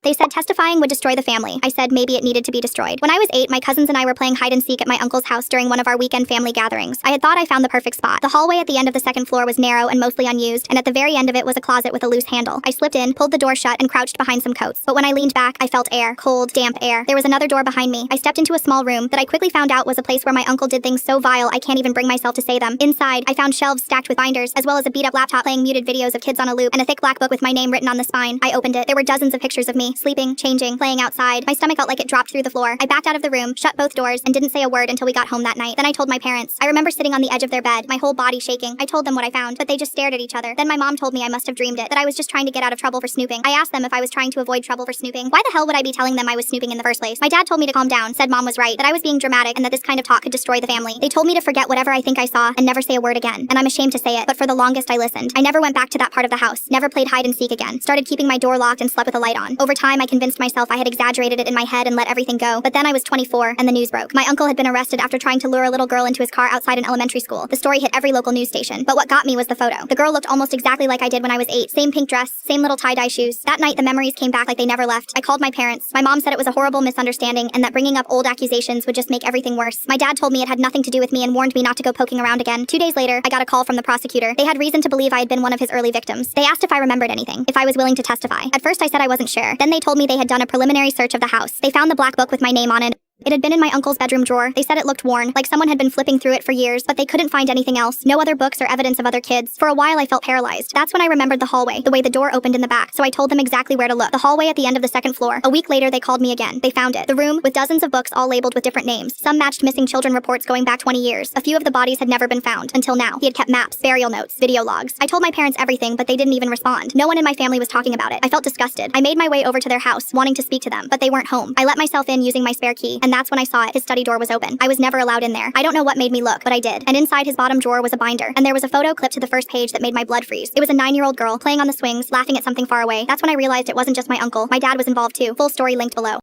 They said testifying would destroy the family. I said maybe it needed to be destroyed. When I was 8, my cousins and I were playing hide and seek at my uncle's house during one of our weekend family gatherings. I had thought I found the perfect spot. The hallway at the end of the second floor was narrow and mostly unused, and at the very end of it was a closet with a loose handle. I slipped in, pulled the door shut, and crouched behind some coats. But when I leaned back, I felt air. Cold, damp air. There was another door behind me. I stepped into a small room that I quickly found out was a place where my uncle did things so vile I can't even bring myself to say them. Inside, I found shelves stacked with binders, as well as a beat-up laptop playing muted videos of kids on a loop, and a thick black book with my name written on the spine. I opened it. There were dozens of pictures of me, sleeping, changing, playing outside. My stomach felt like it dropped through the floor. I backed out of the room, shut both doors, and didn't say a word until we got home that night. Then I told my parents. I remember sitting on the edge of their bed, my whole body shaking. I told them what I found, but they just stared at each other. Then my mom told me I must have dreamed it, that I was just trying to get out of trouble for snooping. I asked them if I was trying to avoid trouble for snooping. Why the hell would I be telling them I was snooping in the first place? My dad told me to calm down, said mom was right, that I was being dramatic, and that this kind of talk could destroy the family. They told me to forget whatever I think I saw and never say a word again. And I'm ashamed to say it, but for the longest I listened. I never went back to that part of the house, never played hide and seek again, started keeping my door locked and slept with a light on. Over time, I convinced myself I had exaggerated it in my head and let everything go. But then I was 24, and the news broke. My uncle had been arrested after trying to lure a little girl into his car outside an elementary school. The story hit every local news station. But what got me was the photo. The girl looked almost exactly like I did when I was 8. Same pink dress, same little tie-dye shoes. That night, the memories came back like they never left. I called my parents. My mom said it was a horrible misunderstanding and that bringing up old accusations would just make everything worse. My dad told me it had nothing to do with me and warned me not to go poking around again. 2 days later, I got a call from the prosecutor. They had reason to believe I had been one of his early victims. They asked if I remembered anything, if I was willing to testify. At first, I said I wasn't sure. Then they told me they had done a preliminary search of the house. They found the black book with my name on it. It had been in my uncle's bedroom drawer. They said it looked worn, like someone had been flipping through it for years, but they couldn't find anything else. No other books or evidence of other kids. For a while, I felt paralyzed. That's when I remembered the hallway, the way the door opened in the back, so I told them exactly where to look. The hallway at the end of the second floor. A week later, they called me again. They found it. The room, with dozens of books all labeled with different names. Some matched missing children reports going back 20 years. A few of the bodies had never been found, until now. He had kept maps, burial notes, video logs. I told my parents everything, but they didn't even respond. No one in my family was talking about it. I felt disgusted. I made my way over to their house, wanting to speak to them, but they weren't home. I let myself in using my spare key, and that's when I saw it. His study door was open. I was never allowed in there. I don't know what made me look, but I did. And inside his bottom drawer was a binder, and there was a photo clipped to the first page that made my blood freeze. It was a 9-year-old girl playing on the swings, laughing at something far away. That's when I realized it wasn't just my uncle. My dad was involved too. Full story linked below.